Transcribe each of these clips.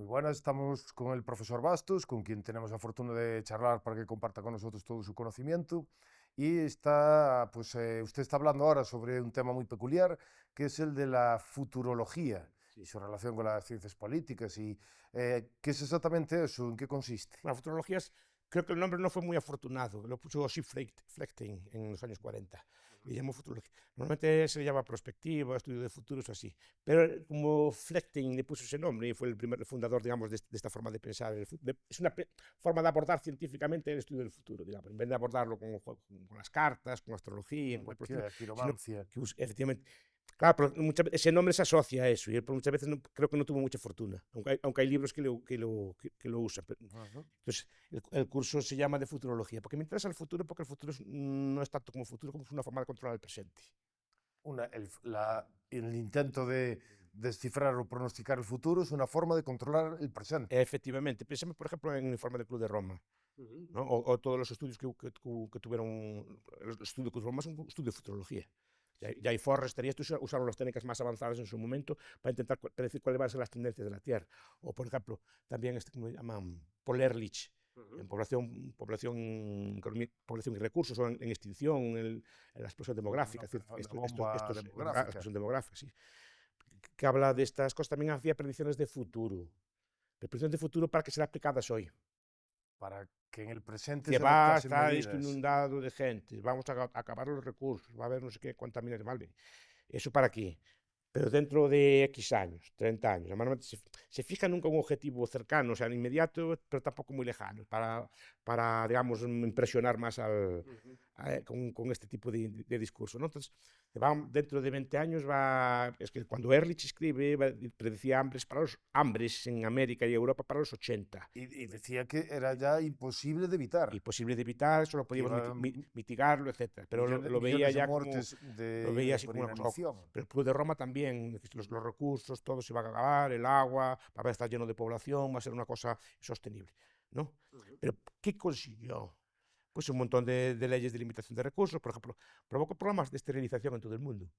Muy buenas, estamos con el profesor Bastos, con quien tenemos la fortuna de charlar para que comparta con nosotros todo su conocimiento. Y usted está hablando ahora sobre un tema muy peculiar, que es el de la futurología y Sí. su relación con las ciencias políticas. ¿Qué es exactamente eso? ¿En qué consiste? Bueno, futurologías, creo que el nombre no fue muy afortunado, lo puso Osip Flechting en los años 40. Le llamó futurología. Normalmente se le llama prospectiva, estudio de futuros o así. Pero como Flechting le puso ese nombre y fue el primer fundador, digamos, de esta forma de pensar, es una forma de abordar científicamente el estudio del futuro, digamos, en vez de abordarlo con las cartas, con astrología, con el ¿Qué estilo, es sino quiromancia? que efectivamente. Claro, pero ese nombre se asocia a eso y él muchas veces creo que no tuvo mucha fortuna, aunque hay libros que lo usan. Ajá. Entonces, el curso se llama de futurología, porque me interesa el futuro, porque el futuro no es tanto como futuro, como es una forma de controlar el presente. El intento de descifrar o pronosticar el futuro es una forma de controlar el presente. Efectivamente, pensemos, por ejemplo, en el informe del Club de Roma, ¿no? O todos los estudios que tuvieron, el estudio del Club de Roma es un estudio de futurología. Ya hay Forrester y estos usaron las técnicas más avanzadas en su momento para intentar predecir cuáles van a ser las tendencias de la Tierra. O, por ejemplo, también como llaman, Paul Ehrlich, en población y recursos, o en extinción, en la explosión demográfica, La bomba la demográfica. explosión demográfica, sí, que habla de estas cosas, también hacía predicciones de futuro, predicciones de futuro para que sean aplicadas hoy. Para que en el presente Que se va a adoptasen estar esto medidas. inundado de gente, vamos a acabar los recursos, va a haber no sé qué, cuánta minas de Malvin. ¿Eso para qué? Pero dentro de X años, 30 años. Normalmente se fija nunca un objetivo cercano, o sea, inmediato, pero tampoco muy lejano, para digamos, impresionar más con este tipo de discurso, ¿no? Entonces, dentro de 20 años es que cuando Ehrlich escribe, predecía hambres en América y Europa para los 80. Y decía que era ya imposible de evitar, Imposible de evitar, solo que podíamos iban mitigarlo, etcétera. Pero lo veía millones de ya como, muertes lo veía así por como una cosa. inanición. Pero el Club de Roma también, los recursos, todo se va a acabar, el agua, va a estar lleno de población, va a ser una cosa sostenible, ¿no? Pero, ¿qué consiguió? Pues un montón de leyes de limitación de recursos, por ejemplo, provocó problemas de esterilización en todo el mundo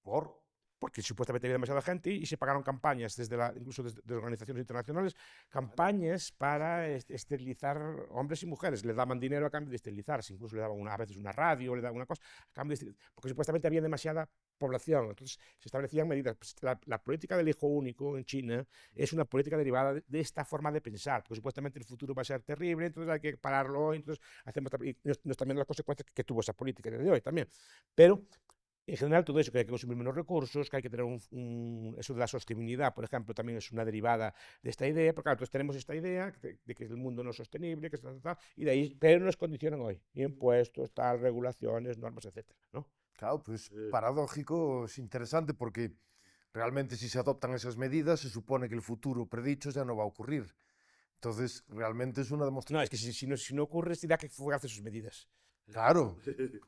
Por, porque supuestamente había demasiada gente y se pagaron campañas, incluso desde organizaciones internacionales, campañas para esterilizar hombres y mujeres. Le daban dinero a cambio de esterilizarse, incluso le daban a veces una radio, le daban una cosa, a cambio porque supuestamente había demasiada población. Entonces se establecían medidas. Pues, la política del hijo único en China es una política derivada de esta forma de pensar, porque supuestamente el futuro va a ser terrible, entonces hay que pararlo, entonces hacemos y nos también las consecuencias que tuvo esa política de hoy también. Pero en general, todo eso, que hay que consumir menos recursos, que hay que tener eso de la sostenibilidad, por ejemplo, también es una derivada de esta idea, porque claro, entonces tenemos esta idea de que el mundo no es sostenible, que tal, y de ahí, pero nos condicionan hoy, impuestos, tal, regulaciones, normas, etcétera, ¿no? claro, pues paradójico, es interesante porque realmente si se adoptan esas medidas se supone que el futuro predicho ya no va a ocurrir. Entonces, realmente es una No, demostración. es que si no ocurre, dirá que fue hace sus medidas. Claro,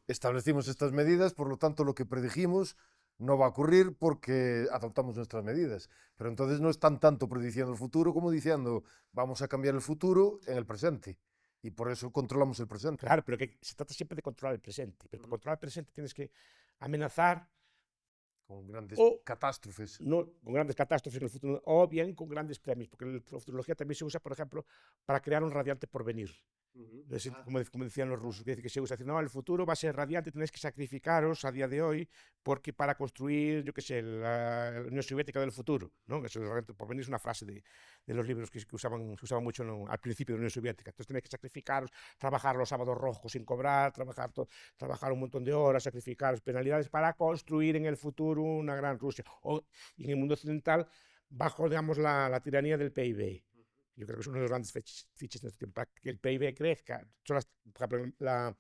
establecimos estas medidas, por lo tanto lo que predijimos no va a ocurrir porque adoptamos nuestras medidas. Pero entonces no están tanto prediciendo el futuro como diciendo vamos a cambiar el futuro en el presente. Y por eso controlamos el presente. Claro, pero que se trata siempre de controlar el presente, pero para controlar el presente tienes que amenazar Con grandes o catástrofes. no con grandes catástrofes en el futuro, o bien con grandes premios, porque la futurología también se usa, por ejemplo, para crear un radiante porvenir. Como decían los rusos, que se usa, decir, no, el futuro va a ser radiante, tenéis que sacrificaros a día de hoy porque para construir, yo qué sé, la Unión Soviética del futuro, ¿no? Eso por venir es una frase de los libros que se usaban mucho al principio de la Unión Soviética. Entonces tenéis que sacrificaros, trabajar los sábados rojos sin cobrar, trabajar un montón de horas, sacrificaros penalidades para construir en el futuro una gran Rusia. Y en el mundo occidental, bajo, digamos, la tiranía del PIB. Yo creo que es uno de los grandes fiches de este tiempo, para que el PIB crezca. Por ejemplo,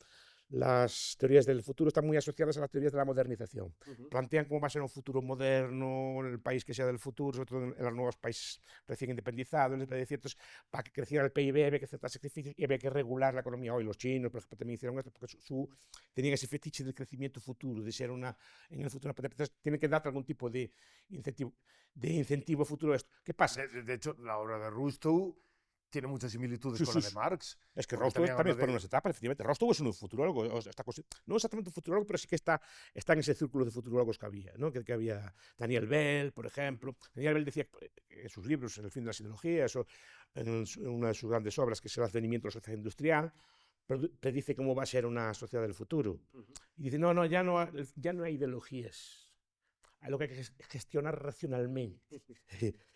las teorías del futuro están muy asociadas a las teorías de la modernización. Plantean cómo va a ser un futuro moderno, el país que sea del futuro, sobre todo en los nuevos países recién independizados, entonces, para que creciera el PIB había que aceptar sacrificios y había que regular la economía. Hoy los chinos, por ejemplo, también hicieron esto, porque tenían ese fetiche del crecimiento futuro, de ser en el futuro. Entonces, tienen que dar algún tipo incentivo, de incentivo futuro a esto. ¿Qué pasa? De hecho, la obra de Rousseau tiene muchas similitudes Sí, con sí, la de sí. Marx. Es que Porque Rostow también es por habla unas etapas, efectivamente. Rostow es un futurólogo, o sea, no exactamente un futurólogo, pero sí que está en ese círculo de futurólogos que había, ¿no? Que había Daniel Bell, por ejemplo. Daniel Bell decía en sus libros, en El fin de las ideologías, o en una de sus grandes obras, que es El advenimiento de la sociedad industrial, predice cómo va a ser una sociedad del futuro. Y dice, no, ya no hay ideologías. Hay lo que hay que gestionar racionalmente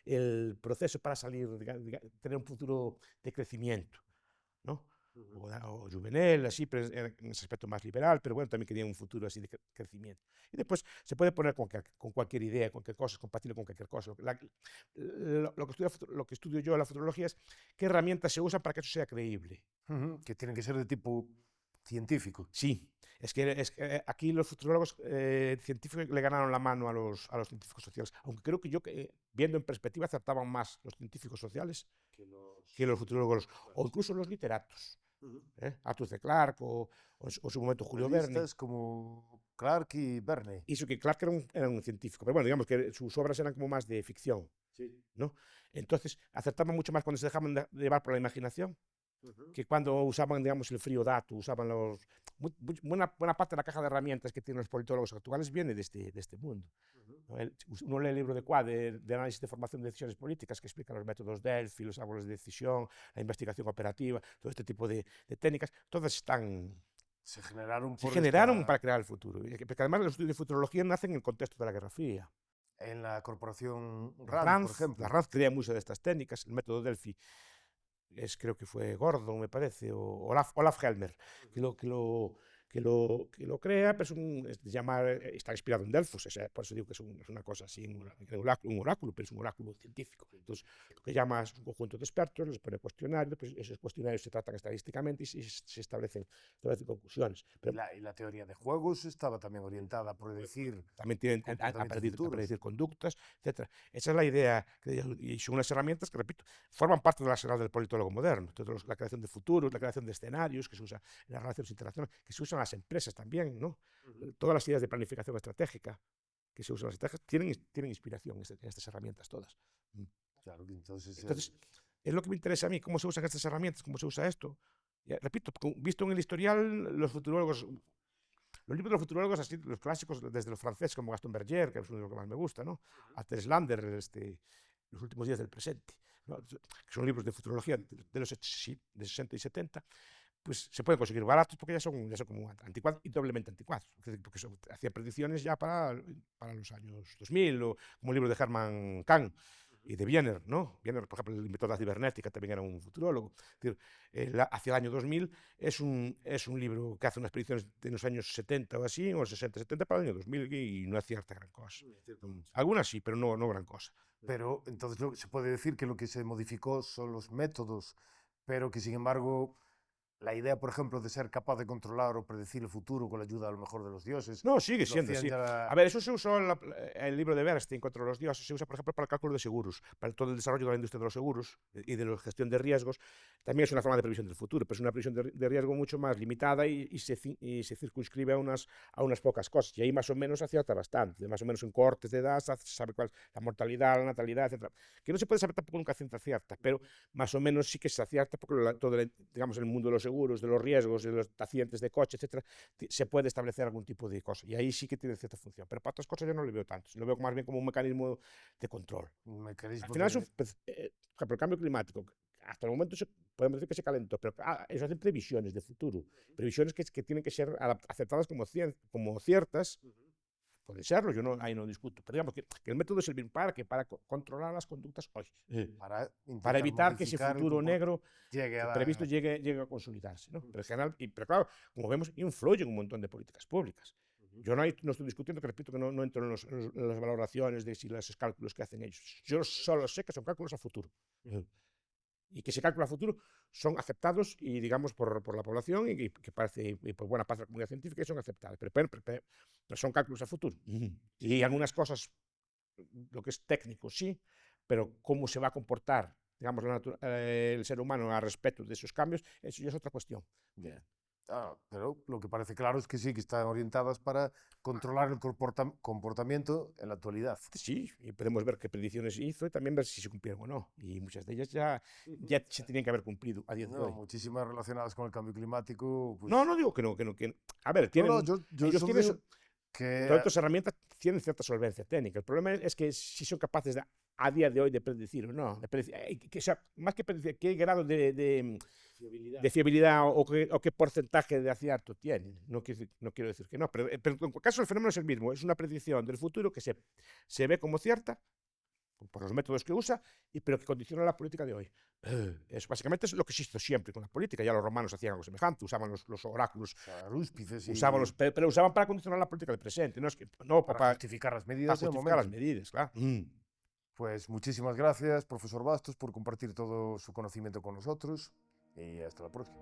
el proceso para salir, tener un futuro de crecimiento, ¿no? O Juvenel, así, pero en ese aspecto más liberal, pero bueno, también quería un futuro así de crecimiento. Y después se puede poner con cualquier idea, cualquier cosa, es compatible con cualquier cosa. Lo que estudio yo en la futurología es qué herramientas se usan para que eso sea creíble. que tienen que ser de tipo científico. Sí, es que aquí los futurólogos científicos le ganaron la mano a los científicos sociales, aunque creo que viendo en perspectiva, acertaban más los científicos sociales que los futurólogos, o incluso los literatos. Arthur C. Clarke o en su momento Julio Verne. Como Clarke y Verne. Y eso que Clarke era un científico, pero bueno, digamos que sus obras eran como más de ficción, ¿no? Entonces, acertaban mucho más cuando se dejaban llevar por la imaginación que cuando usaban, digamos, el frío dato, usaban buena parte de la caja de herramientas que tienen los politólogos actuales viene de este mundo. ¿No? Uno lee el libro de Quad, de análisis de formación de decisiones políticas, que explica los métodos Delphi, los árboles de decisión, la investigación operativa, todo este tipo de técnicas, todas se generaron para crear el futuro. Porque además los estudios de futurología nacen en el contexto de la Guerra Fría. En la corporación Rand, por ejemplo. La Rand crea muchas de estas técnicas, el método Delphi creo que fue Gordon, me parece, o Olaf Helmer, que lo crea, pero está inspirado en Delfos, por eso digo que es una cosa así, un oráculo, pero es un oráculo científico. Entonces, lo que llama es un conjunto de expertos, les pone cuestionarios, pues esos cuestionarios se tratan estadísticamente y se establecen conclusiones. Pero y la teoría de juegos estaba también orientada a predecir también tienen a predecir conductas, etc. Esa es la idea, y son unas herramientas que, repito, forman parte del arsenal del politólogo moderno. Entonces, la creación de futuros, la creación de escenarios, que se usa en las relaciones internacionales, que se usan en las empresas también, ¿no? Todas las ideas de planificación estratégica que se usan en las estrategias tienen inspiración en estas herramientas todas. Claro, entonces es lo que me interesa a mí, cómo se usan estas herramientas, cómo se usa esto. Ya, repito, visto en el historial, los futurólogos, los libros de los futurólogos, así, los clásicos, desde los franceses como Gaston Berger, que es uno de los que más me gusta, ¿no? A Thérèse Lander, Los últimos días del presente, ¿no? Que son libros de futurología de los 60 y 70, pues se pueden conseguir baratos porque ya son como anticuados y doblemente anticuados, porque hacían predicciones ya para los años 2000, o como el libro de Hermann Kahn y de Wiener, ¿no? Wiener, por ejemplo, el inventor de la cibernética, también era un futurólogo. Es decir, hacia el año 2000 es un libro que hace unas predicciones de los años 70 o así, o 60-70 para el año 2000, y no acierta gran cosa. Algunas sí, pero no gran cosa. Pero entonces se puede decir que lo que se modificó son los métodos, pero que sin embargo la idea, por ejemplo, de ser capaz de controlar o predecir el futuro con la ayuda a lo mejor de los dioses. No, sigue siendo así. A ver, eso se usó en el libro de Bernstein contra los dioses, se usa, por ejemplo, para el cálculo de seguros, para todo el desarrollo de la industria de los seguros y de la gestión de riesgos. También es una forma de previsión del futuro, pero es una previsión de riesgo mucho más limitada y se circunscribe a unas pocas cosas. Y ahí más o menos acierta bastante, más o menos en cohortes de edad se sabe cuál es la mortalidad, la natalidad, etc. Que no se puede saber tampoco nunca ciencia cierta, pero más o menos sí que se acierta porque digamos, el mundo de los seguros, de los riesgos, de los accidentes de coche, etcétera, se puede establecer algún tipo de cosa. Y ahí sí que tiene cierta función. Pero para otras cosas yo no lo veo tanto. Lo veo más bien como un mecanismo de control. Al final, por ejemplo, el cambio climático, hasta el momento podemos decir que se calentó, pero eso hacen previsiones de futuro. Previsiones que tienen que ser aceptadas como ciertas. Puede serlo, yo ahí no discuto, pero digamos que el método sirve para controlar las conductas hoy, para evitar que ese futuro negro previsto llegue a consolidarse, ¿no? Pero en general, pero claro, como vemos, influye en un montón de políticas públicas. Yo no estoy discutiendo, que repito que no entro en las valoraciones de si los cálculos que hacen ellos. Yo solo sé que son cálculos a futuro. Y que ese cálculo a futuro son aceptados y digamos por la población y que parece y por buena parte de la comunidad científica son aceptados, pero son cálculos a futuro. Y algunas cosas, lo que es técnico sí, pero cómo se va a comportar, digamos, el ser humano al respecto de esos cambios, eso ya es otra cuestión. Pero lo que parece claro es que sí, que están orientadas para controlar el comportamiento en la actualidad. Sí, y podemos ver qué predicciones hizo y también ver si se cumplieron o no. Y muchas de ellas ya se tenían que haber cumplido a día de No, hoy. muchísimas relacionadas con el cambio climático, No, pues... no digo que no, que no. A ver, No, tienen, yo ellos solo tienen, digo que... todas estas herramientas tienen cierta solvencia técnica. El problema es que si son capaces a día de hoy de predecir o no. De predecir, o sea, más que predecir, qué grado de fiabilidad o qué porcentaje de acierto tienen. No quiero decir que no, pero en cualquier caso el fenómeno es el mismo. Es una predicción del futuro que se ve como cierta por los métodos que usa, pero que condiciona la política de hoy. Eso básicamente es lo que existe siempre con la política. Ya los romanos hacían algo semejante, usaban los oráculos, Rúspices y pero usaban para condicionar la política del presente, no para justificar las para medidas del justificar las momento. medidas, claro. Pues muchísimas gracias, profesor Bastos, por compartir todo su conocimiento con nosotros y hasta la próxima.